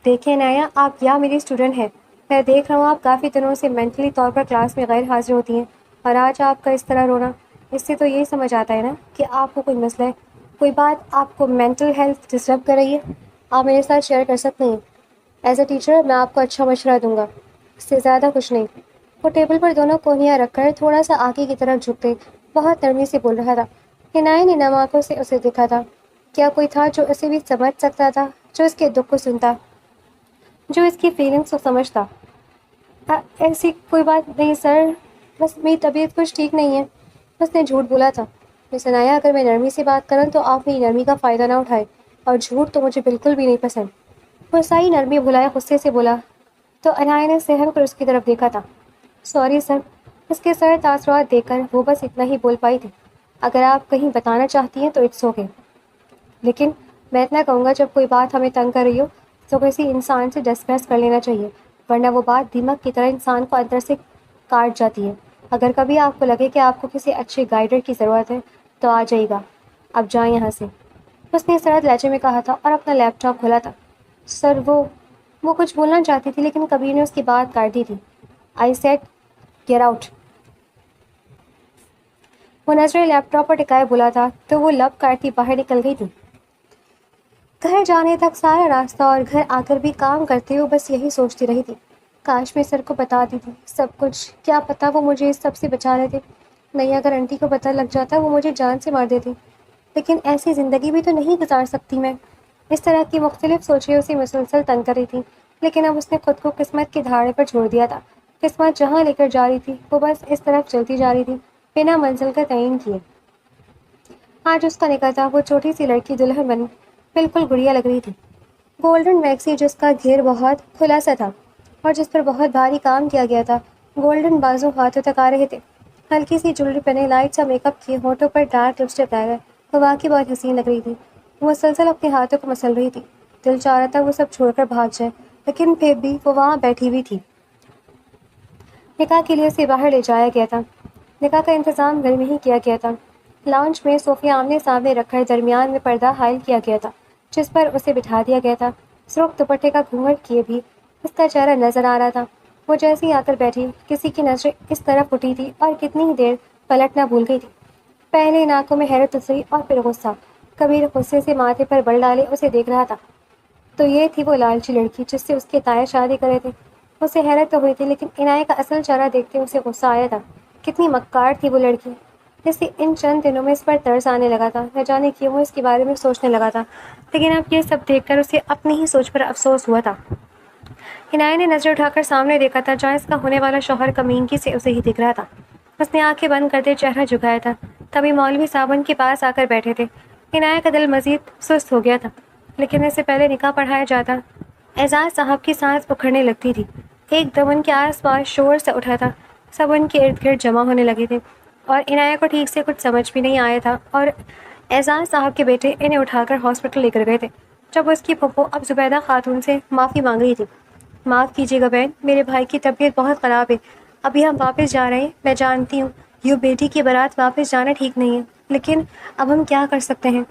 دیکھیں عنایہ، آپ یہاں میری اسٹوڈنٹ ہیں، میں دیکھ رہا ہوں آپ کافی دنوں سے مینٹلی طور پر کلاس میں غیر حاضر ہوتی ہیں، اور آج آپ کا اس طرح رونا، اس سے تو یہی سمجھ آتا ہے نا کہ آپ کو کوئی مسئلہ ہے، کوئی بات آپ کو مینٹل ہیلتھ ڈسٹرب کر رہی ہے۔ آپ میرے ساتھ شیئر کر سکتے ہیں، ایز اے ٹیچر میں آپ کو اچھا مشورہ دوں گا، اس سے زیادہ کچھ نہیں۔ وہ ٹیبل پر دونوں کونیاں رکھ کر تھوڑا سا آگے کی طرف جھکتے بہت نرمی سے بول رہا تھا۔ عنایہ نے نم آنکھوں سے اسے دیکھا تھا۔ کیا کوئی تھا جو اسے بھی سمجھ سکتا تھا، جو اس کے دکھ کو سنتا، جو اس کی فیلنگس کو سمجھتا؟ ایسی کوئی بات نہیں سر، بس میری طبیعت کچھ ٹھیک نہیں ہے، اس نے جھوٹ بولا تھا۔ مس عنایہ، اگر میں نرمی سے بات کروں تو آپ میری نرمی کا فائدہ نہ اٹھائے، اور جھوٹ تو مجھے بالکل بھی نہیں پسند۔ وہ ساری نرمی بھلائے غصے سے بولا تو عنایہ نے سہم کر اس کی طرف دیکھا تھا۔ سوری سر، اس کے سارے تاثرات دیکھ کر وہ بس اتنا ہی بول پائی تھی۔ اگر آپ کہیں بتانا چاہتی ہیں تو اٹس اوکے، لیکن میں اتنا کہوں گا، جب کوئی بات ہمیں تنگ کر رہی ہو تو کسی انسان سے ڈسکس کر لینا چاہیے، ورنہ وہ بات دیمک کی طرح انسان کو اندر سے کاٹ جاتی ہے۔ اگر کبھی آپ کو لگے کہ آپ کو کسی اچھے گائیڈر کی ضرورت ہے تو آ جائے گا، اب جائیں یہاں سے، اس نے سرد لہجے میں کہا تھا اور اپنا لیپ ٹاپ کھولا تھا۔ سر، وہ کچھ بولنا چاہتی تھی لیکن کبیر نے اس کی بات کاٹ دی تھی۔ آئی سیڈ گیٹ آؤٹ، وہ نظریں لیپ ٹاپ پر ٹکائے بولا تھا تو وہ لب کاٹتی باہر نکل گئی تھی۔ گھر جانے تک سارا راستہ اور گھر آ کر بھی کام کرتے ہوئے بس یہی سوچتی رہی تھی، کاش میں سر کو بتا دی تھی سب کچھ، کیا پتہ وہ مجھے اس سب سے بچا رہے تھے۔ نہیں، اگر آنٹی کو پتہ لگ جاتا وہ مجھے جان سے مار دیتی، لیکن ایسی زندگی بھی تو نہیں گزار سکتی میں۔ اس طرح کی مختلف سوچیں اسے مسلسل تنگ کر رہی تھیں، لیکن اب اس نے خود کو قسمت کے دھاڑے پر چھوڑ دیا تھا۔ قسمت جہاں لے کر جا رہی تھی وہ بس اس طرف چلتی جا رہی تھی، بنا منزل کا تعین کیے۔ آج اس کا نکاح تھا، وہ چھوٹی سی لڑکی دلہن بن بالکل گڑیا لگ رہی تھی۔ گولڈن میکسی جس کا گھیر بہت کھلا سا تھا اور جس پر بہت بھاری کام کیا گیا تھا، گولڈن بازو ہاتھوں تک آ رہے تھے۔ ہلکی سی جولری پہنے، لائٹ سا میک اپ کیے، ہونٹوں پر ڈارک لپسٹک لگائے، وہ واقعی بہت حسین لگ رہی تھی۔ وہ مسلسل اپنے ہاتھوں کو مسل رہی تھی۔ دل چاہ رہا تھا وہ سب چھوڑ کر بھاگ جائے، لیکن پھر بھی وہ وہاں بیٹھی ہوئی تھی۔ نکاح کے لیے اسے باہر لے جایا گیا تھا۔ نکاح کا انتظام گھر میں ہی کیا گیا تھا۔ لاؤنج میں صوفے آمنے سامنے رکھ کر درمیان میں پردہ حائل کیا گیا تھا، جس پر اسے بٹھا دیا گیا تھا۔ سرخ دوپٹے کا گھونگھٹ کیے بھی اس کا چہرہ نظر آ رہا تھا۔ وہ جیسے ہی آ کر بیٹھی، کسی کی نظریں اس طرف اٹھی تھی اور کتنی ہی دیر پلٹنا بھول گئی تھی۔ پہلے ان آنکھوں میں حیرت اتری اور پھر غصہ۔ کبیر غصے سے ماتھے پر بل ڈالے اسے دیکھ رہا تھا۔ تو یہ تھی وہ لالچی لڑکی جس سے اس کے تائیں شادی کرے تھے۔ اسے حیرت تو ہوئی تھی، لیکن عنایت کا اصل چہرہ دیکھتے اسے غصہ آیا تھا۔ کتنی مکار تھی وہ لڑکی! اسے ان چند دنوں میں اس پر ترس آنے لگا تھا، نہ جانے کیوں وہ اس کے بارے میں سوچنے لگا تھا، لیکن اب یہ سب دیکھ کر اسے اپنی ہی سوچ پر افسوس ہوا تھا۔ عنایت نے نظر اٹھا کر سامنے دیکھا تھا، جہاں اس کا ہونے والا شوہر کمینگی سے اسے ہی دیکھ رہا تھا۔ اس نے آنکھیں بند کرتے چہرہ جھکایا تھا۔ تبھی مولوی صاحب ان کے پاس آ کر بیٹھے تھے۔ عنایت کا دل مزید سست ہو گیا تھا، لیکن اس سے پہلے نکاح پڑھایا جاتا اعجاز صاحب کی سانس اکھڑنے لگتی تھی۔ ایک دم ان کے آس پاس شور سا اٹھا تھا، سب ان کے ارد گرد جمع ہونے لگے تھے، اور عنایت کو ٹھیک سے کچھ سمجھ بھی نہیں آیا تھا، اور اعجاز صاحب کے بیٹے انہیں اٹھا کر ہاسپٹل لے کر گئے تھے، جب اس کی پھپھو اب زبیدہ خاتون سے معافی مانگ رہی تھی۔ معاف کیجیے گا بہن، میرے بھائی کی طبیعت بہت خراب ہے، ابھی ہم واپس جا رہے ہیں، میں جانتی ہوں یوں بیٹی کی بارات واپس جانا ٹھیک نہیں ہے، لیکن اب ہم کیا کر سکتے ہیں؟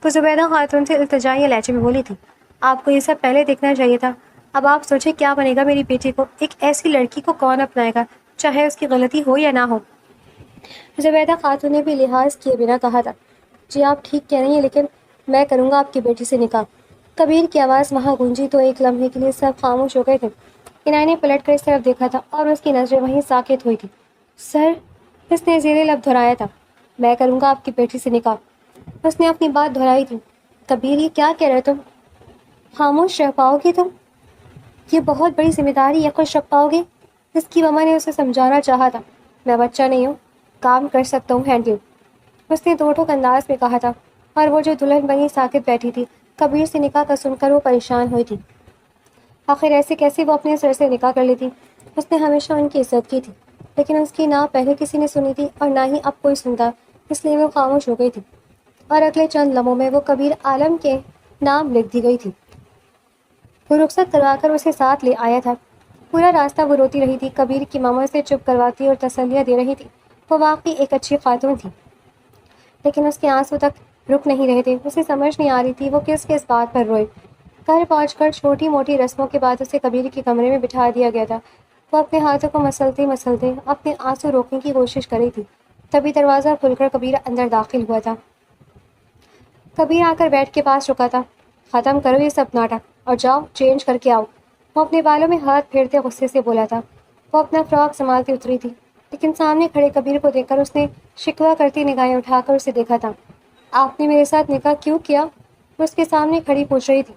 وہ زبیدہ خاتون سے التجائی لہجے میں بولی تھی۔ آپ کو یہ سب پہلے دیکھنا چاہیے تھا۔ اب آپ سوچیں کیا بنے گا میری بیٹی کو، ایک ایسی لڑکی کو کون اپنائے گا، چاہے اس کی غلطی ہو یا نہ ہو؟ زبیدہ خاتون نے بھی لحاظ کیے بنا کہا تھا۔ جی آپ ٹھیک کہہ رہی ہیں، لیکن میں کروں گا آپ کی بیٹی سے نکاح۔ کبیر کی آواز وہاں گونجی تو ایک لمحے کے لیے سب خاموش ہو گئے تھے۔ عنایت نے پلٹ کر اس طرف دیکھا تھا اور اس کی نظریں وہیں ساکت ہوئی تھی۔ سر، اس نے زیر لب دہرایا تھا، میں کروں گا آپ کی بیٹی سے نکاح۔ اس نے اپنی بات دہرائی تھی۔ کبیر، یہ کیا کہہ رہے تم؟ خاموش رہ پاؤ گے تم؟ یہ بہت بڑی ذمہ داری ہے، خوش رکھ پاؤ گے؟ اس کی ماما نے اسے سمجھانا چاہا تھا۔ میں بچہ نہیں ہوں، کام کر سکتا ہوں ہینڈل، اس نے دو ٹوک انداز میں کہا تھا، اور وہ جو دلہن بنی ساکت بیٹھی تھی، کبیر سے نکاح کا سن کر وہ پریشان ہوئی تھی۔ آخر ایسے کیسے وہ اپنے سر سے نکاح کر لیتی؟ اس نے ہمیشہ ان کی عزت کی تھی، لیکن اس کی نہ پہلے کسی نے سنی تھی اور نہ ہی اب کوئی سنتا، اس لیے وہ خاموش ہو گئی تھی، اور اگلے چند لمحوں میں وہ کبیر عالم کے نام لکھ دی گئی تھی۔ وہ رخصت کروا کر اسے ساتھ لے آیا تھا۔ پورا راستہ وہ روتی رہی تھی، کبیر کی ماما سے چپ کرواتی اور تسلیاں دے رہی تھی۔ وہ واقعی ایک اچھی خاتون تھی، لیکن اس کے آنسو تک رک نہیں رہے تھے۔ اسے سمجھ نہیں آ رہی تھی وہ کس کس بات پر روئے۔ گھر پہنچ کر چھوٹی موٹی رسموں کے بعد اسے کبیر کے کمرے میں بٹھا دیا گیا تھا۔ وہ اپنے ہاتھوں کو مسلتے مسلتے اپنے آنسو روکنے کی کوشش کر رہی تھی، تبھی دروازہ کھل کر کبیر اندر داخل ہوا تھا۔ کبیر آ کر بیڈ کے پاس رکا تھا۔ ختم کرو یہ سب ناٹک اور جاؤ چینج کر کے آؤ، وہ اپنے بالوں میں ہاتھ پھیرتے غصے سے بولا تھا۔ وہ اپنا فراک سنبھالتی اتری تھی، لیکن سامنے کھڑے کبیر کو دیکھ کر اس نے شکوہ کرتی نگاہیں اٹھا کر اسے دیکھا تھا۔ آپ نے میرے ساتھ نکاح کیوں کیا؟ وہ اس کے سامنے کھڑی پوچھ رہی تھی۔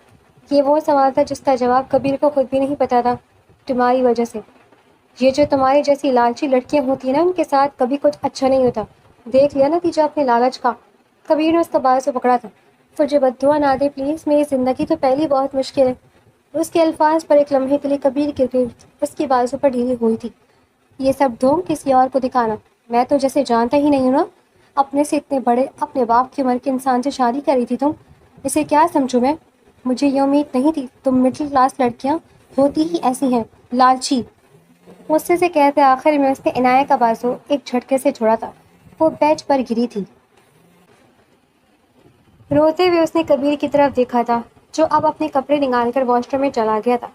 یہ وہ سوال تھا جس کا جواب کبیر کو خود بھی نہیں پتا تھا۔ تمہاری وجہ سے، یہ جو تمہاری جیسی لالچی لڑکیاں ہوتی ہیں نا، ان کے ساتھ کبھی کچھ اچھا نہیں ہوتا، دیکھ لیا نتیجہ اپنے لالچ کا۔ کبیر نے اس کا بازو پکڑا تھا۔ مجھے بددعا نہ دے پلیز، میری زندگی تو پہلی بہت مشکل ہے۔ اس کے الفاظ پر ایک لمحے کے لیے کبیر کی گرفت اس کی بازو پر ڈھیلی ہوئی تھی۔ یہ سب ڈھونگ کسی اور کو دکھانا، میں تو جیسے جانتا ہی نہیں ہوں نا، اپنے سے اتنے بڑے اپنے باپ کی عمر کے انسان سے شادی کری تھی تم، اسے کیا سمجھوں میں؟ مجھے یہ امید نہیں تھی، تم مڈل کلاس لڑکیاں ہوتی ہی ایسی ہیں، لالچی۔ غصے سے کہتے آخر میں اس نے عنایت کا بازو ایک جھٹکے سے چھوڑا تھا۔ وہ بیڈ پر گری تھی۔ روتے ہوئے اس نے کبیر کی طرف دیکھا تھا، جو اب اپنے کپڑے نکال کر واش روم میں چلا گیا تھا۔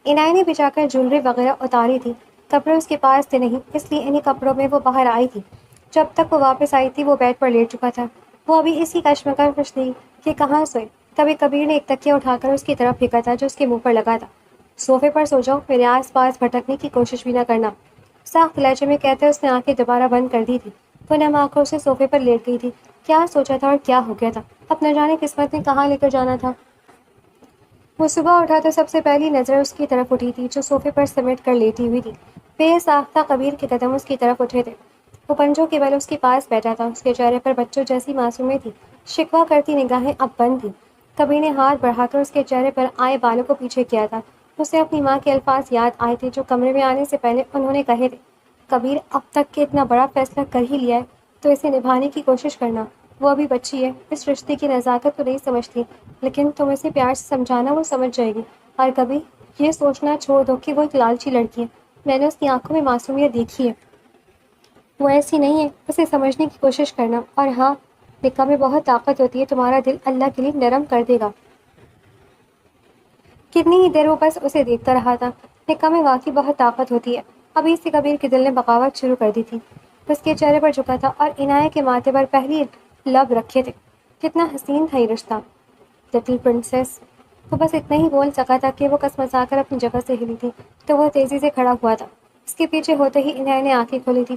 عنایت نے بچا کر جولری وغیرہ اتاری تھی، کپڑے اس کے پاس تھے نہیں، اس لیے انہی کپڑوں میں وہ باہر آئی تھی۔ جب تک وہ واپس آئی تھی وہ بیڈ پر لیٹ چکا تھا۔ وہ ابھی اسی کشمکش تھی کہ کہاں سوئے، تبھی کبیر نے ایک تکیہ اٹھا کر اس کی طرف پھینکا تھا جو اس کے منہ پر لگا تھا۔ صوفے پر سو جاؤ، میرے آس پاس بھٹکنے کی کوشش بھی نہ کرنا، سخت لہجے میں کہتے اس نے آنکھیں دوبارہ بند کر دی تھی۔ وہ نم آنکھوں سے صوفے پر لیٹ گئی تھی۔ کیا سوچا تھا اور کیا ہو گیا تھا، اب نہ جانے قسمت نے کہاں لے کر جانا تھا۔ وہ صبح اٹھا تو سب سے پہلی نظر اس کی طرف اٹھی تھی جو صوفے پر سمیٹ کر لیٹی ہوئی تھی۔ بے ساختہ کبیر کے قدم اس کی طرف اٹھے تھے۔ وہ پنجوں کے بل اس کے پاس بیٹھا تھا، اس کے چہرے پر بچوں جیسی معصومی تھی، شکوہ کرتی نگاہیں اب بند تھیں۔ کبیر نے ہاتھ بڑھا کر اس کے چہرے پر آئے بالوں کو پیچھے کیا تھا۔ اسے اپنی ماں کے الفاظ یاد آئے تھے جو کمرے میں آنے سے پہلے انہوں نے کہے تھے، کبیر اب تک کہ اتنا بڑا فیصلہ کر ہی لیا ہے تو اسے نبھانے کی کوشش کرنا۔ وہ ابھی بچی ہے، اس رشتے کی نزاکت تو نہیں سمجھتی، لیکن تم اسے پیار سے سمجھانا وہ سمجھ جائے گی۔ اور کبھی یہ سوچنا چھوڑ دو کہ وہ ایک لالچی لڑکی ہے، میں نے اس کی آنکھوں میں معصومیت دیکھی ہے، وہ ایسی نہیں ہے، اسے سمجھنے کی کوشش کرنا۔ اور ہاں، نکاح میں بہت طاقت ہوتی ہے، تمہارا دل اللہ کے لیے نرم کر دے گا۔ کتنی ہی دیر وہ بس اسے دیکھتا رہا تھا۔ نکاح میں واقعی بہت طاقت ہوتی ہے۔ ابھی سے کبیر کے دل نے بغاوت شروع کر دی تھی، اس کے چہرے پر جھکا تھا اور عنایت کے ماتھے پر پہلی لب رکھے تھے۔ کتنا حسین تھا یہ رشتہ، لٹل پرنسس۔ وہ بس اتنا ہی بول سکا تھا کہ وہ کسمسا کر اپنی جگہ سے ہلی تھی تو وہ تیزی سے کھڑا ہوا تھا۔ اس کے پیچھے ہوتے ہی عنایت نے آنکھیں کھولی تھی۔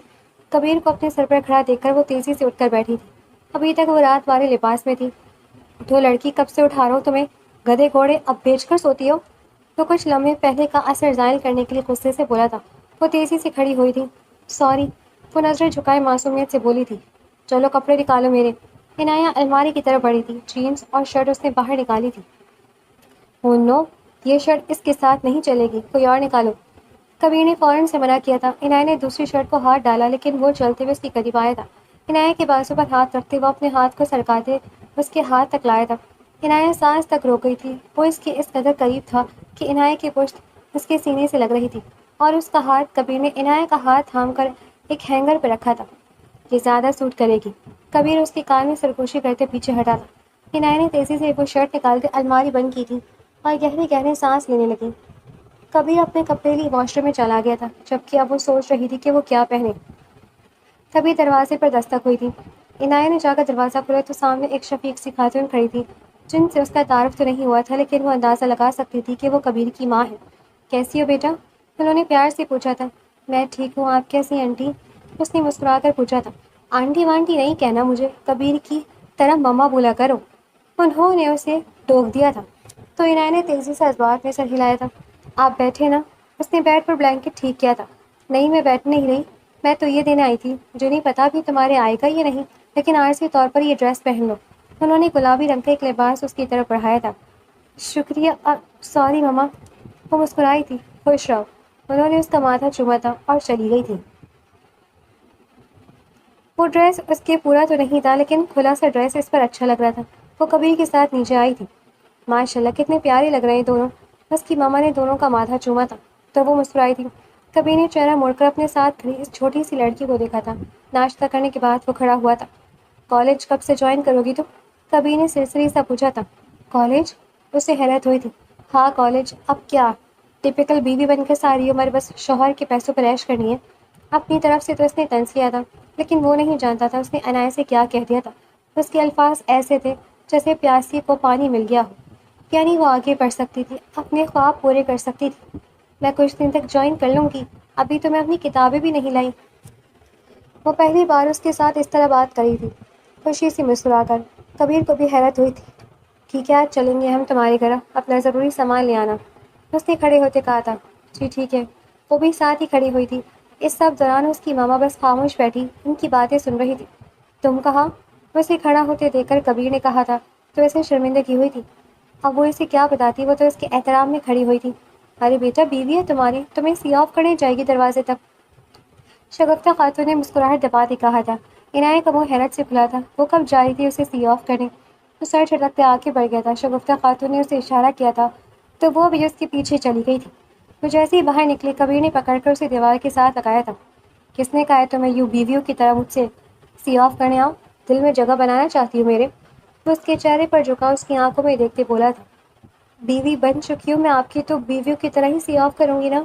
کبیر کو اپنے سر پر کھڑا دیکھ کر وہ تیزی سے اٹھ کر بیٹھی تھی۔ ابھی تک وہ رات والے لباس میں تھی۔ تو لڑکی، کب سے اٹھا رہا ہوں تمہیں؟ گدھے گھوڑے اب بیچ کر سوتی ہو؟ تو کچھ لمحے پہلے کا اثر زائل کرنے کے لیے غصے سے بولا تھا۔ وہ تیزی سے کھڑی ہوئی تھی۔ سوری، وہ نظریں جھکائے معصومیت سے بولی تھی۔ چلو کپڑے نکالو میرے۔ عنایت الماری کی طرف بڑھی تھی۔ جینس اور شرٹ اس نے باہر نکالی تھی۔ او نو، یہ شرٹ اس کے ساتھ نہیں چلے گی، کوئی اور نکالو۔ کبیر نے فوراً سے منع کیا تھا۔ عنایت نے دوسری شرٹ کو ہاتھ ڈالا لیکن وہ چلتے ہوئے اس کے قریب آیا تھا۔ عنایت کے بازو پر ہاتھ رکھتے وہ اپنے ہاتھ کو سرکاتے اس کے ہاتھ تک لایا تھا۔ عنایت سانس تک روک گئی تھی، وہ اس کے اس قدر قریب تھا کہ عنایت کی پشت اس کے سینے سے لگ رہی تھی اور اس کا ہاتھ کبیر نے عنایت کا ہاتھ تھام کر ایک ہینگر پہ رکھا تھا۔ یہ زیادہ سوٹ کرے گی۔ کبیر اس کے کان میں سرگوشی کرتے پیچھے ہٹا تھا۔ عنایت نے تیزی سے وہ شرٹ نکال کے الماری بند کی تھی اور گہرے گہرے سانس لینے لگی۔ کبیر اپنے کپڑے لی واش روم میں چلا گیا تھا، جبکہ اب وہ سوچ رہی تھی کہ وہ کیا پہنے۔ تبھی دروازے پر دستک ہوئی تھی۔ عنایت نے جا کر دروازہ کھولا تو سامنے ایک شفیق سی خاتون کھڑی تھی، جن سے اس کا تعارف تو نہیں ہوا تھا لیکن وہ اندازہ لگا سکتی تھی کہ وہ کبیر کی ماں ہے۔ کیسی ہو بیٹا؟ انہوں نے پیار سے پوچھا تھا۔ میں ٹھیک ہوں، آپ کیسی ہیں آنٹی؟ اس نے مسکرا کر پوچھا تھا۔ آنٹی وانٹی نہیں کہنا مجھے، کبیر کی طرح مما بولا کرو، انہوں نے اسے ٹوک دیا تھا۔ تو عنایت نے تیزی سے اس بات میں سر ہلایا تھا۔ آپ بیٹھے نا؟ اس نے بیڈ پر بلینکٹ ٹھیک کیا تھا۔ نہیں، میں بیٹھنے ہی نہیں، میں تو یہ دینے آئی تھی، مجھے نہیں پتا بھی تمہارے آئے گا یا نہیں، لیکن عارضی طور پر یہ ڈریس پہن لو۔ انہوں نے گلابی رنگ کا ایک لباس اس کی طرف بڑھایا تھا۔ شکریہ، سوری مما۔ وہ مسکرائی تھی۔ خوش رہو۔ انہوں نے اس کا ماتھا چوما تھا اور چلی گئی تھی۔ وہ ڈریس اس کے پورا تو نہیں تھا لیکن کھلا سا ڈریس اس پر اچھا لگ رہا تھا۔ وہ کبیر کے ساتھ نیچے آئی تھی۔ ماشاءاللہ، کتنے پیارے لگ رہے ہیں دونوں۔ اس کی ماما نے دونوں کا ماتھا چوما تھا تو وہ مسکرائی تھی۔ کبیر نے چہرہ موڑ کر اپنے ساتھ کھڑی اس چھوٹی سی لڑکی کو دیکھا تھا۔ ناشتہ کرنے کے بعد وہ کھڑا ہوا تھا۔ کالج کب سے جوائن کرو گی تم؟ کبیر نے سرسری سا پوچھا تھا۔ کالج؟ اسے حیرت ہوئی تھی۔ ہاں کالج، اب کیا ٹپیکل بیوی بن کے ساری عمر بس شوہر کے پیسوں پر عیش کرنی ہے؟ اپنی طرف سے تو اس نے طنز کیا تھا لیکن وہ نہیں جانتا تھا اس نے عنایت سے کیا کہہ دیا تھا۔ اس کے الفاظ ایسے تھے جیسے پیاسی کو پانی مل گیا ہو، یعنی وہ آگے بڑھ سکتی تھی، اپنے خواب پورے کر سکتی تھی۔ میں کچھ دن تک جوائن کر لوں گی، ابھی تو میں اپنی کتابیں بھی نہیں لائی۔ وہ پہلی بار اس کے ساتھ اس طرح بات کری تھی، خوشی سے مسکرا کر۔ کبیر کو بھی حیرت ہوئی تھی۔ ٹھیک ہے، آج چلیں گے ہم تمہارے گھر، اپنا ضروری سامان لے آنا، اس نے کھڑے ہوتے کہا تھا۔ جی ٹھیک ہے۔ وہ بھی ساتھ ہی کھڑی ہوئی تھی۔ اس سب دوران اس کی ماما بس خاموش بیٹھی ان کی باتیں سن رہی تھی۔ تم کہاں؟ اسے کھڑا ہوتے دیکھ کر کبیر نے کہا تھا تو اسے شرمندگی ہوئی تھی۔ اب وہ اسے کیا بتاتی، وہ تو اس کے احترام میں کھڑی ہوئی تھی۔ ارے بیٹا، بیوی ہے تمہاری، تمہیں سی آف کرنے جائے گی دروازے تک، شگفتہ خاتون نے مسکراہٹ دباتے کہا تھا۔ عنایت کا منہ حیرت سے کھلا تھا۔ وہ کب جا رہی تھی اسے سی آف کرنے؟ وہ سر جھٹکتے آگے بڑھ گیا تھا۔ شگفتہ خاتون نے اسے اشارہ کیا تھا تو وہ بھی اس کے پیچھے چلی گئی تھی۔ وہ جیسے ہی باہر نکلی، کبیر نے پکڑ کر اسے دیوار کے ساتھ لگایا تھا۔ کس نے کہا ہے تمہیں یوں بیویوں کی طرح مجھ سے سی آف کرنے آؤ؟ دل میں جگہ بنانا چاہتی ہوں میرے؟ وہ اس کے چہرے پر جھکا اس کی آنکھوں میں دیکھتے بولا تھا۔ بیوی بن چکی ہوں میں آپ کی تو بیویوں کی طرح ہی سی آف کروں گی نا؟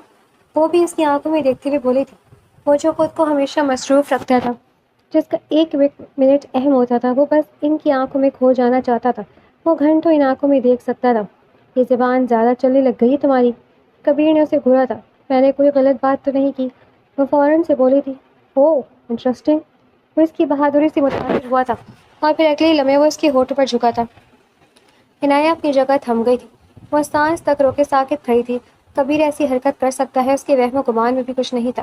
وہ بھی اس کی آنکھوں میں دیکھتے ہوئے بولی تھی۔ وہ جو خود کو ہمیشہ مصروف رکھتا تھا، جس کا ایک منٹ اہم ہوتا تھا، وہ بس ان کی آنکھوں میں کھو جانا چاہتا تھا۔ وہ گھنٹوں ان آنکھوں میں دیکھ سکتا تھا۔ یہ زبان زیادہ چلنے لگ گئی تمہاری؟ کبیر نے اسے گھورا تھا۔ میں نے کوئی غلط بات تو نہیں کی؟ وہ فوراً سے بولی تھی۔ اوہ انٹرسٹنگ۔ وہ اس کی بہادری سے متاثر ہوا تھا اور پھر اگلے لمحے وہ اس کے ہونٹوں پر جھکا تھا۔ عنایت اپنی جگہ تھم گئی تھی۔ وہ سانس تک روکے ساکت کھڑی تھی۔ کبیر ایسی حرکت کر سکتا ہے، اس کے وہم و گمان میں بھی کچھ نہیں تھا۔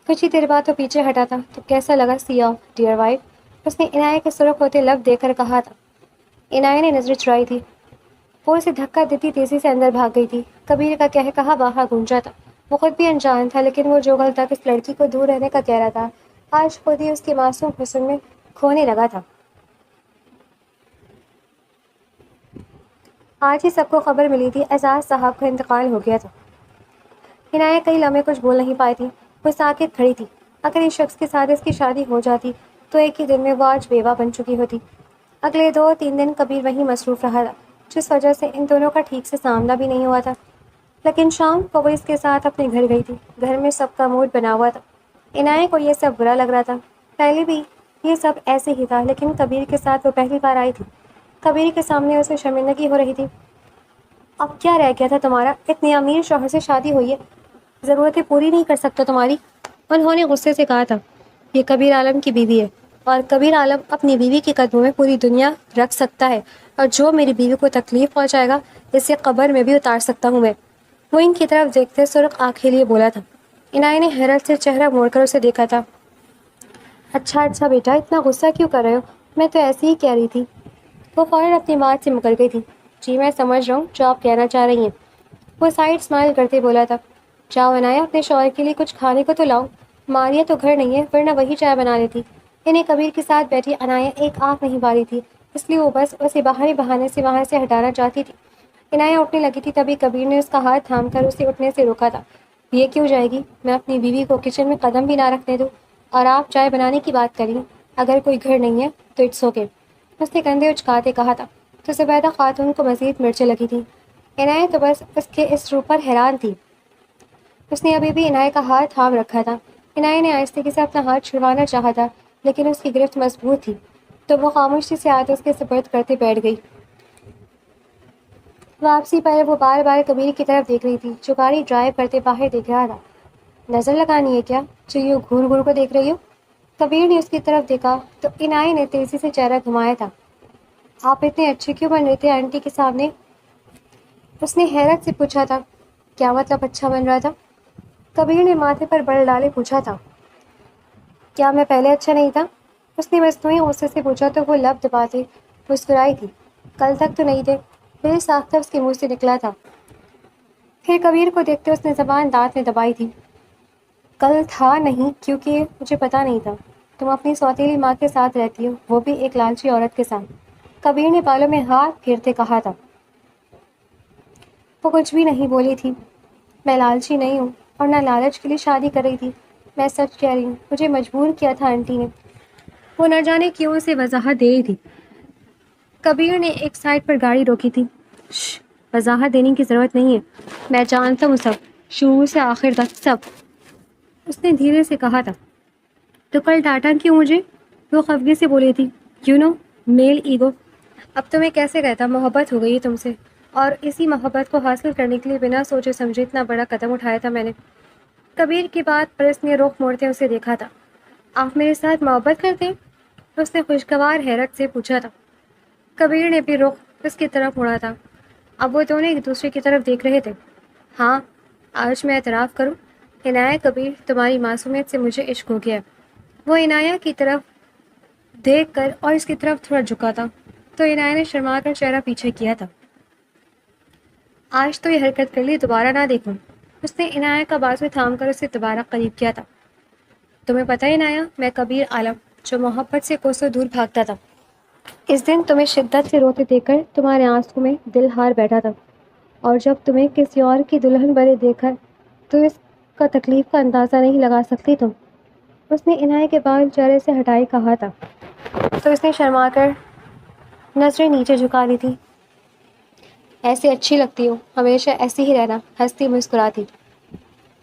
کچھ ہی دیر بعد وہ پیچھے ہٹا تھا۔ تو کیسا لگا سی آف ڈیئر وائف؟ اس نے عنایت کے سرخ ہوتے لب دیکھ کر کہا تھا۔ عنایت نے نظریں چرائی تھی۔ وہ اسے دھکا دیتی تیزی سے اندر بھاگ گئی تھی۔ کبیر کا کہہ کہا باہر گونجا تھا۔ وہ خود بھی انجان تھا لیکن وہ جو غلط تک اس لڑکی کو دور رہنے کا کہہ رہا تھا، آج خود ہی اس کے معصوم حسن میں کھونے لگا تھا۔ آج ہی سب کو خبر ملی تھی اعزاز صاحب کا انتقال ہو گیا تھا۔ عنایت کئی لمحے کچھ بول نہیں پائی تھی، وہ ساکت کھڑی تھی۔ اگر اس شخص کے ساتھ اس کی شادی ہو جاتی تو ایک ہی دن میں وہ آج بیوہ بن چکی ہوتی۔ اگلے 2-3 دن کبیر وہیں مصروف رہا تھا، جس وجہ سے ان دونوں کا ٹھیک سے سامنا بھی نہیں ہوا تھا۔ لیکن شام کو وہ اس کے ساتھ اپنے گھر گئی تھی۔ گھر میں سب کا موڈ بنا ہوا تھا۔ عنایت کو یہ سب برا لگ رہا تھا۔ پہلے بھی یہ سب ایسے ہی تھا، لیکن کبیر کے ساتھ وہ پہلی بار آئی تھی۔ کبیر کے سامنے اسے شرمندگی ہو رہی تھی۔ اب کیا رہ گیا تھا تمہارا؟ اتنے امیر شوہر سے شادی ہوئی ہے، ضرورتیں پوری نہیں کر سکتا تمہاری؟ انہوں نے غصے سے کہا تھا۔ یہ کبیر عالم کی بیوی ہے، اور کبیر عالم اپنی بیوی کے قدموں میں پوری دنیا رکھ سکتا ہے، اور جو میری بیوی کو تکلیف پہنچائے گا اسے قبر میں بھی اتار سکتا ہوں میں۔ وہ ان کی طرف دیکھتے سرخ آنکھیں لیے بولا تھا۔ عنایت نے حیرت سے چہرہ موڑ کر اسے دیکھا تھا۔ اچھا بیٹا، اتنا غصہ کیوں کر رہے ہو؟ میں تو ایسے ہی کہہ رہی تھی۔ وہ فوراً اپنی بات سے مکر گئی تھی۔ جی میں سمجھ رہا ہوں جو آپ کہنا چاہ رہی ہیں، وہ سائڈ اسمائل کرتے بولا تھا۔ جاؤ عنایت، اپنے شوہر کے لیے کچھ کھانے کو تو لاؤ۔ ماریہ تو گھر نہیں ہے، ورنہ وہی چائے بنا لیتی۔ انہیں کبیر کے ساتھ بیٹھی عنایت ایک آنکھ نہیں باری تھی، اس لیے وہ بس اسے باہری بہانے سے وہاں سے ہٹانا چاہتی تھی۔ عنایت اٹھنے لگی تھی، تبھی کبیر نے اس کا ہاتھ تھام کر اسے اٹھنے سے روکا تھا۔ یہ کیوں جائے گی؟ میں اپنی بیوی کو کچن میں قدم بھی نہ رکھنے دوں، اور آپ چائے بنانے کی بات کریں؟ اگر کوئی گھر نہیں ہے تو اٹس اوکے، اس نے کندھے اچکاتے کہا تھا۔ تو زبیدہ خاتون کو مزید مرچیں لگی تھیں۔ عنایت تو بس اس کے اس روپ پر حیران تھی۔ اس نے ابھی بھی عنایت کا ہاتھ تھام رکھا تھا۔ عنایت نے آہستگی سے اپنا ہاتھ چھڑوانا چاہا تھا، لیکن اس کی گرفت مضبوط تھی، تو وہ خاموشی سے ہاتھ اس کے سپرد کرتے بیٹھ گئی۔ واپسی پر وہ بار بار کبیر کی طرف دیکھ رہی تھی، جو گاڑی ڈرائیو کرتے باہر دیکھ رہا تھا۔ نظر لگانی ہے کیا جو یوں گھور گھور کو دیکھ رہی ہو؟ کبیر نے اس کی طرف دیکھا تو عنایت نے تیزی سے چہرہ گھمایا تھا۔ آپ اتنے اچھے کیوں بن رہے تھے آنٹی کے سامنے؟ اس نے حیرت سے پوچھا تھا۔ کیا مطلب اچھا بن رہا تھا؟ کبیر نے ماتھے پر بل ڈالے پوچھا تھا۔ کیا میں پہلے اچھا نہیں تھا؟ اس نے مصنوعی غصے سے پوچھا تو وہ لب دباتے مسکرائی تھی۔ کل تک تو نہیں تھے، بے ساختہ اس کے منہ سے نکلا تھا۔ پھر کبیر کو دیکھتے اس نے زبان دانت میں دبائی تھی۔ کل تھا نہیں، کیونکہ مجھے پتا نہیں تھا تم اپنی سوتیلی ماں کے ساتھ رہتی ہو، وہ بھی ایک لالچی عورت کے ساتھ۔ کبیر نے بالوں میں ہاتھ پھیرتے کہا تھا۔ وہ کچھ بھی نہیں بولی تھی۔ میں لالچی نہیں ہوں، اور نہ لالچ کے لیے شادی کر رہی تھی، میں سچ کہہ رہی ہوں، مجھے مجبور کیا تھا آنٹی نے۔ وہ نہ جانے کیوں اسے وضاحت دے رہی تھی۔ کبیر نے ایک سائڈ پر گاڑی روکی تھی۔ شش، وضاحت دینے کی ضرورت نہیں ہے، میں جانتا ہوں سب، شروع سے آخر تک سب، اس نے دھیرے سے کہا تھا۔ تو کل ڈانٹا کیوں مجھے؟ وہ خفگی سے بولی تھی۔ میل ایگو۔ اب تمہیں کیسے کہتا محبت ہو گئی ہے تم سے، اور اسی محبت کو حاصل کرنے کے لیے بنا سوچے سمجھے اتنا بڑا قدم اٹھایا تھا میں نے۔ کبیر کی بات پر اس نے رخ موڑتے اسے دیکھا تھا۔ آپ میرے ساتھ محبت کرتے ہیں؟ اس نے خوشگوار حیرت سے پوچھا تھا۔ کبیر نے بھی رخ اس کی طرف مڑا تھا۔ اب وہ دونوں ایک دوسرے کی طرف دیکھ رہے تھے۔ ہاں، آج میں اعتراف کروں، عنایت کبیر، تمہاری معصومیت سے مجھے عشق ہو گیا ہے۔ وہ عنایت کی طرف دیکھ کر اور اس کی طرف تھوڑا جھکا تھا، تو عنایت نے شرما کر چہرہ پیچھے کیا تھا۔ آج تو یہ حرکت کر لی، دوبارہ نہ دیکھوں۔ اس نے عنایت کا بازو تھام کر اسے دوبارہ قریب کیا تھا۔ تمہیں پتہ ہے عنایت، میں کبیر عالم جو محبت سے کوسوں دور بھاگتا تھا، اس دن تمہیں شدت سے روتے دیکھ کر تمہارے آنسوں میں دل ہار بیٹھا تھا، اور جب تمہیں کسی اور کی دلہن بنے دیکھ کر تو اس کا تکلیف کا اندازہ نہیں لگا سکتی تم۔ اس نے عنایت کے بال چہرے سے ہٹائے کہا تھا، تو اس نے شرما کر نظریں نیچے جھکا لی تھی۔ ایسے اچھی لگتی ہو، ہمیشہ ایسی ہی رہنا، ہنستی مسکراتی۔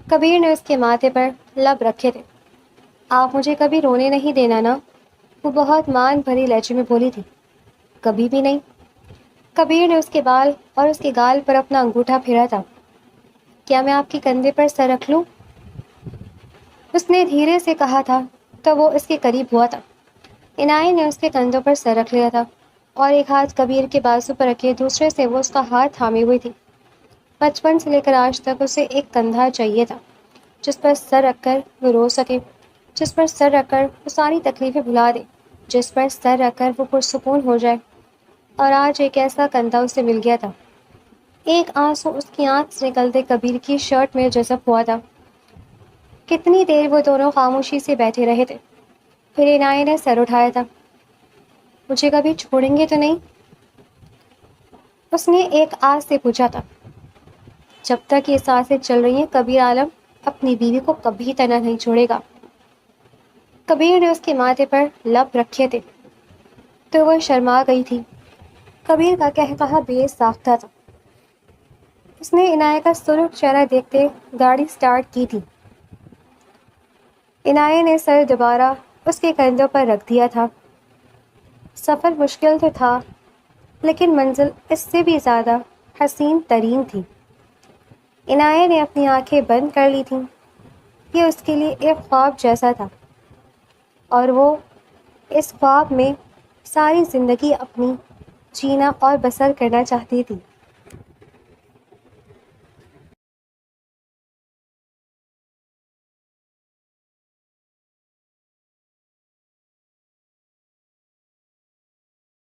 کبیر نے اس کے ماتھے پر لب رکھے تھے۔ آپ مجھے کبھی رونے نہیں دینا نا، وہ بہت مان بھری لہجے میں بولی تھی۔ کبھی بھی نہیں۔ کبیر نے اس کے بال اور اس کے گال پر اپنا انگوٹھا پھیرا تھا۔ کیا میں آپ کے کندھے پر سر رکھ لوں؟ اس نے دھیرے سے کہا تھا، تو وہ اس کے قریب ہوا تھا۔ عنایت نے اس کے کندھوں پر سر رکھ لیا تھا، اور ایک ہاتھ کبیر کے بازو پر رکھے دوسرے سے وہ اس کا ہاتھ تھامے ہوئی تھی۔ بچپن سے لے کر آج تک اسے ایک کندھا چاہیے تھا جس پر سر رکھ کر وہ رو سکے، جس پر سر رکھ کر وہ ساری تکلیفیں بھلا دے، جس پر سر رکھ کر وہ پرسکون ہو جائے۔ اور آج ایک ایسا کندھا اسے مل گیا تھا۔ ایک آنسو اس کی آنکھ سے نکلتے کبیر کی شرٹ میں جذب ہوا تھا۔ کتنی دیر وہ دونوں خاموشی سے بیٹھے رہے تھے، پھر عنایت نے سر اٹھایا تھا۔ مجھے کبھی چھوڑیں گے تو نہیں؟ اس نے ایک آس سے پوچھا تھا، جب تک یہ سانسیں چل رہی ہیں کبیر عالم اپنی بیوی کو کبھی تنہا نہیں چھوڑے گا۔ کبیر نے اس کے ماتھے پر لب رکھے تھے تو وہ شرما گئی تھی۔ کبیر کا قہقہا بے ساختہ تھا۔ اس نے عنایہ کا سرخ چہرہ دیکھتے گاڑی سٹارٹ کی تھی۔ عنایہ نے سر دوبارہ اس کے کندھوں پر رکھ دیا تھا۔ سفر مشکل تو تھا لیکن منزل اس سے بھی زیادہ حسین ترین تھی۔ عنایہ نے اپنی آنکھیں بند کر لی تھیں۔ یہ اس کے لیے ایک خواب جیسا تھا اور وہ اس خواب میں ساری زندگی اپنی جینا اور بسر کرنا چاہتی تھی۔